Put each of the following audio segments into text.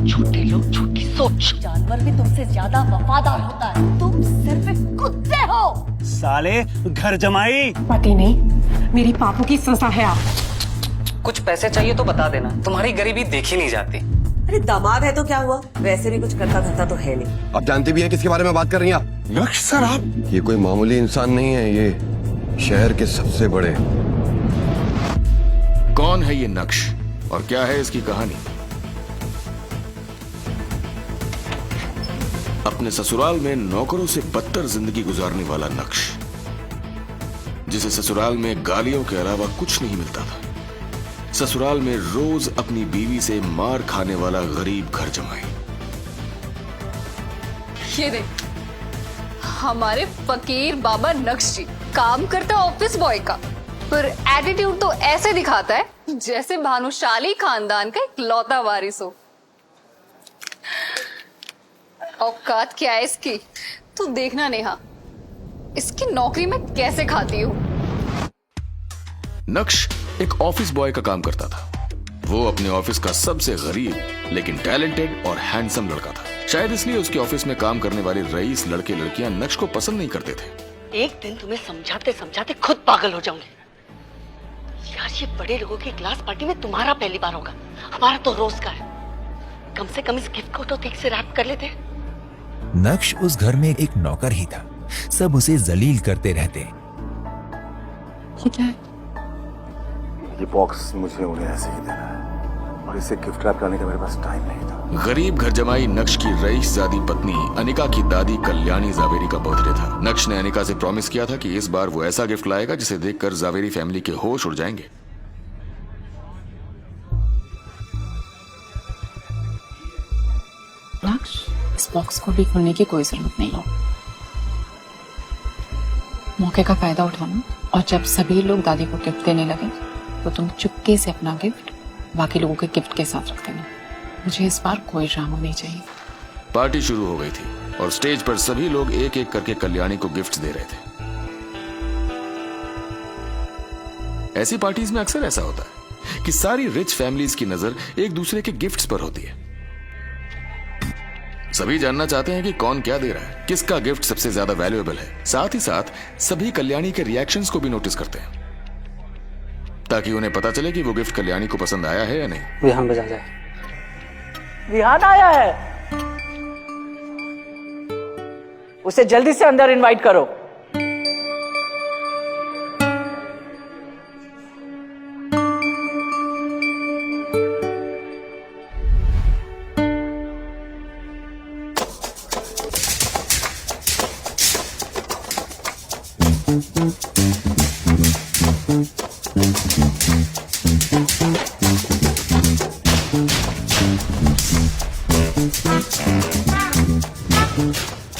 छोटे लोग छोटी सोच। जानवर भी तुमसे ज्यादा वफादार होता है, तुम सिर्फ कुत्ते हो। साले घर जमाई। पति नहीं, मेरी पापों की सजा है आप। कुछ पैसे चाहिए तो बता देना, तुम्हारी गरीबी देखी नहीं जाती। अरे दामाद है तो क्या हुआ, वैसे भी कुछ करता धरता तो है नहीं। आप जानते भी हैं किसके बारे में बात कर रही हैं आप? नक्श सर, आप ये कोई मामूली इंसान नहीं है, ये शहर के सबसे बड़े। कौन है ये नक्श और क्या है इसकी कहानी? अपने ससुराल में नौकरों से बदतर जिंदगी गुजारने वाला नक्श, जिसे ससुराल में गालियों के अलावा कुछ नहीं मिलता था। ससुराल में रोज अपनी बीवी से मार खाने वाला गरीब घर जमाई। ये देख, हमारे फकीर बाबा नक्श जी काम करता ऑफिस बॉय का, पर एटीट्यूड तो ऐसे दिखाता है जैसे भानुशाली खानदान का इकलौता वारिस हो। औकात क्या है इसकी, तू देखना नेहा, इसकी नौकरी में कैसे खाती हूँ। नक्श एक ऑफिस बॉय का काम करता था। वो अपने ऑफिस का सबसे गरीब लेकिन टैलेंटेड और हैंडसम लड़का था। शायद इसलिए उसके ऑफिस में काम करने वाले रईस लड़के लड़कियां नक्श को पसंद नहीं करते थे। एक दिन तुम्हें समझाते समझाते खुद पागल हो जाऊंगी। यार ये बड़े लोगों की क्लास पार्टी में तुम्हारा पहली बार होगा, हमारा तो रोज का है। कम से कम इस गिफ्ट को तो ठीक से रैप कर लेते। नक्श उस घर में एक नौकर ही था, सब उसे जलील करते रहते। ये क्या है? ये बॉक्स मुझे उन्हें ऐसे ही देना है और इसे गिफ्ट रैप करने का मेरे पास टाइम नहीं था। गरीब घर जमाई नक्श की रईसजादी पत्नी अनिका की दादी कल्याणी जावेरी का बर्थडे था। नक्श ने अनिका से प्रॉमिस किया था कि इस बार वो ऐसा गिफ्ट लाएगा जिसे देखकर जावेरी फैमिली के होश उड़ जाएंगे। नक्श, इस बॉक्स को भी खोलने की कोई जरूरत नहीं हो। मौके का फायदा उठाना, और जब सभी लोग दादी को गिफ्ट देने लगे तो तुम चुपके से अपना गिफ्ट बाकी लोगों के गिफ्ट के साथ रख देना। मुझे इस बार कोई ड्रामा नहीं चाहिए। पार्टी शुरू हो गई थी और स्टेज पर सभी लोग एक एक करके कल्याणी को गिफ्ट दे रहे थे। ऐसी पार्टीज में अक्सर ऐसा होता है कि सारी रिच फैमिलीज की नजर एक दूसरे के गिफ्ट्स पर होती है। सभी जानना चाहते हैं कि कौन क्या दे रहा है, किसका गिफ्ट सबसे ज्यादा वैल्यूएबल है। साथ ही साथ सभी कल्याणी के रिएक्शंस को भी नोटिस करते हैं ताकि उन्हें पता चले कि वो गिफ्ट कल्याणी को पसंद आया है या नहीं। विहान बजा जाए। विहान आया है, उसे जल्दी से अंदर इनवाइट करो।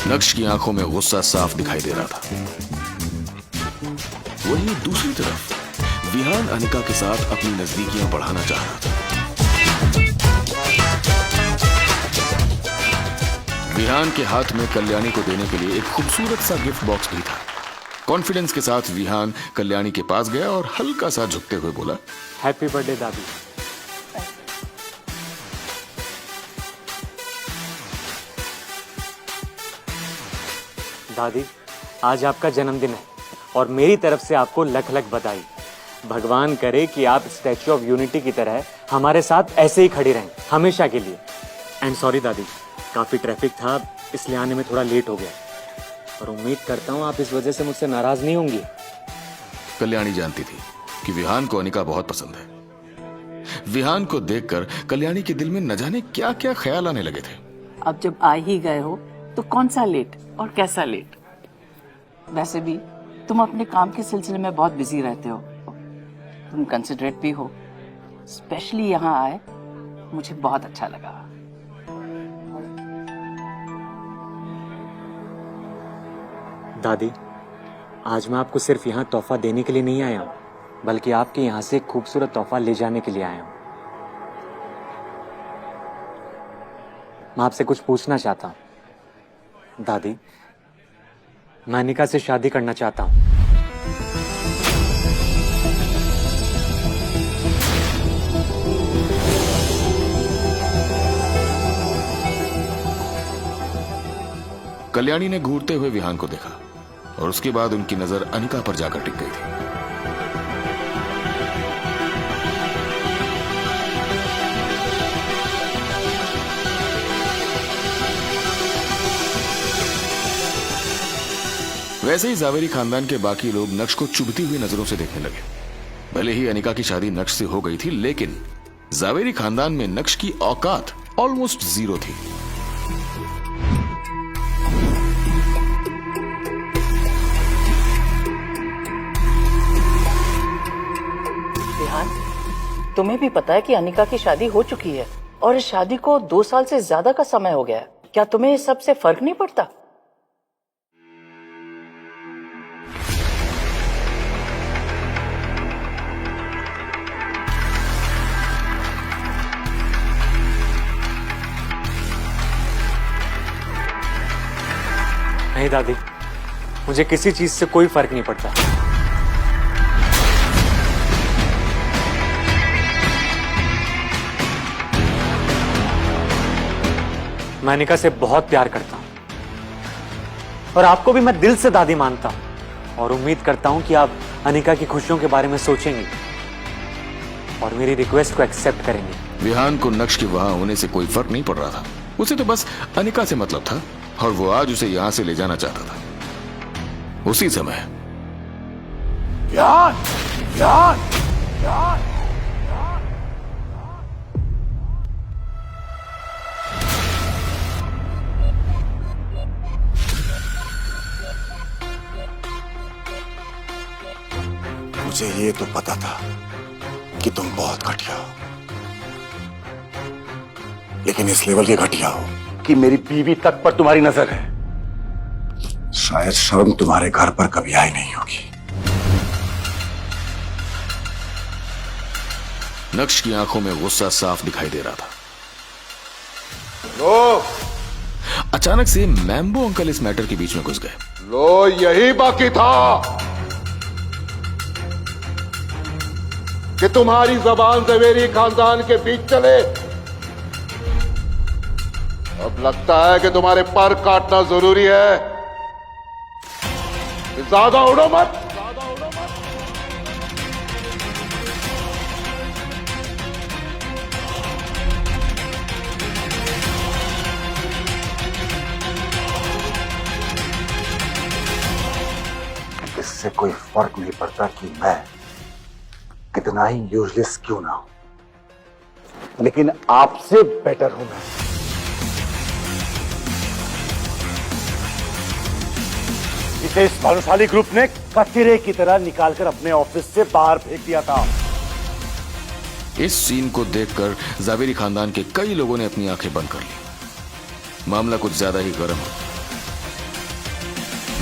नक्श की आंखों में गुस्सा साफ दिखाई दे रहा था। वहीं दूसरी तरफ विहान अनिका के साथ अपनी नजदीकियां बढ़ाना चाह रहा था। विहान के हाथ में कल्याणी को देने के लिए एक खूबसूरत सा गिफ्ट बॉक्स भी था। कॉन्फिडेंस के साथ विहान कल्याणी के पास गया और हल्का सा झुकते हुए बोला, हैप्पी बर्थडे दादी। दादी, आज आपका जन्मदिन है और मेरी तरफ से आपको लख लख बधाई। भगवान करे कि आप स्टैच्यू ऑफ यूनिटी की तरह हमारे साथ ऐसे ही खड़ी रहें हमेशा के लिए। एंड सॉरी दादी, काफी ट्रैफिक था इसलिए आने में थोड़ा लेट हो गया, और उम्मीद करता हूँ आप इस वजह से मुझसे नाराज नहीं होंगी। कल्याणी जानती थी कि विहान को अनिका बहुत पसंद है। विहान को देखकर कल्याणी के दिल में न जाने क्या क्या ख्याल आने लगे थे। अब जब आ ही गए हो तो कौन सा लेट और कैसा लेट। वैसे भी तुम अपने काम के सिलसिले में बहुत बिजी रहते हो, तुम कंसिडरेट भी हो। स्पेशली यहाँ आए मुझे बहुत अच्छा लगा। दादी, आज मैं आपको सिर्फ यहाँ तोहफा देने के लिए नहीं आया हूँ, बल्कि आपके यहाँ से एक खूबसूरत तोहफा ले जाने के लिए आया हूँ। मैं आपसे कुछ पूछना चाहता हूँ। दादी, मैं अनिका से शादी करना चाहता हूँ। कल्याणी ने घूरते हुए विहान को देखा और उसके बाद उनकी नजर अनिका पर जाकर टिक गई थी। वैसे ही जावेरी खानदान के बाकी लोग नक्श को चुभती हुई नजरों से देखने लगे। भले ही अनिका की शादी नक्श से हो गई थी, लेकिन जावेरी खानदान में नक्श की औकात ऑलमोस्ट जीरो थी। तुम्हें भी पता है कि अनिका की शादी हो चुकी है और इस शादी को 2 साल से ज्यादा का समय हो गया है। क्या तुम्हें इस सब से फर्क नहीं पड़ता? नहीं दादी, मुझे किसी चीज से कोई फर्क नहीं पड़ता। मैं अनिका से बहुत प्यार करता हूं और आपको भी मैं दिल से दादी मानता हूं और उम्मीद करता हूं कि आप अनिका की खुशियों के बारे में सोचेंगे और मेरी रिक्वेस्ट को एक्सेप्ट करेंगे। विहान को नक्श के वहां होने से कोई फर्क नहीं पड़ रहा था। उसे तो बस अनिका से मतलब था और वो आज उसे यहां से ले जाना चाहता था। उसी समय विहान, विहान, विहान। मुझे ये तो पता था कि तुम बहुत घटिया हो, लेकिन इस लेवल के घटिया हो कि मेरी बीवी तक पर तुम्हारी नजर है। शायद शर्म तुम्हारे घर पर कभी आई नहीं होगी। नक्श की आंखों में गुस्सा साफ दिखाई दे रहा था। लो, अचानक से मैम्बो अंकल इस मैटर के बीच में घुस गए। लो, यही बाकी था कि तुम्हारी जबान ज़वेरी खानदान के बीच चले। अब लगता है कि तुम्हारे पर काटना जरूरी है। ज्यादा उड़ो मत। इससे कोई फर्क नहीं पड़ता कि मैं कितना ही यूजलेस क्यों ना हो, लेकिन आपसे बेटर हूं मैं। इसे इस भानुशाली ग्रुप ने कचरे की तरह निकालकर अपने ऑफिस से बाहर फेंक दिया था। इस सीन को देखकर जावेरी खानदान के कई लोगों ने अपनी आंखें बंद कर ली। मामला कुछ ज्यादा ही गर्म हो।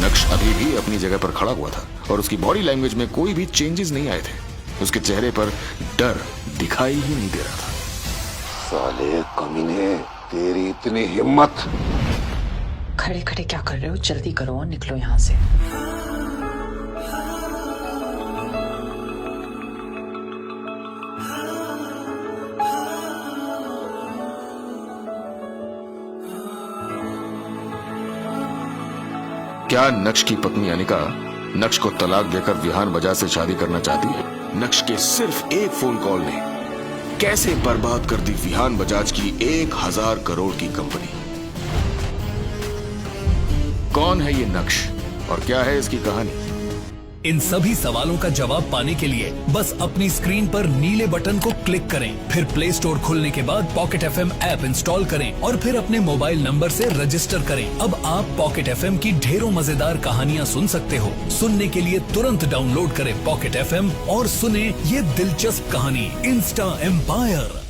नक्श अभी भी अपनी जगह पर खड़ा हुआ था और उसकी बॉडी लैंग्वेज में कोई भी चेंजेस नहीं आए थे। उसके चेहरे पर डर दिखाई ही नहीं दे रहा था। साले कमीने, तेरी इतनी हिम्मत! खड़े खड़े क्या कर रहे हो? जल्दी करो और निकलो यहाँ से। क्या नक्श की पत्नी अनिका नक्श को तलाक देकर विहान बजाज से शादी करना चाहती है? नक्श के सिर्फ एक फोन कॉल ने कैसे बर्बाद कर दी विहान बजाज की 1000 करोड़ की कंपनी। कौन है ये नक्श और क्या है इसकी कहानी? इन सभी सवालों का जवाब पाने के लिए बस अपनी स्क्रीन पर नीले बटन को क्लिक करें, फिर प्ले स्टोर खोलने के बाद पॉकेट FM ऐप इंस्टॉल करें और फिर अपने मोबाइल नंबर से रजिस्टर करें। अब आप पॉकेट FM की ढेरों मजेदार कहानियां सुन सकते हो। सुनने के लिए तुरंत डाउनलोड करें पॉकेट FM और सुने ये दिलचस्प कहानी इंस्टा एम्पायर।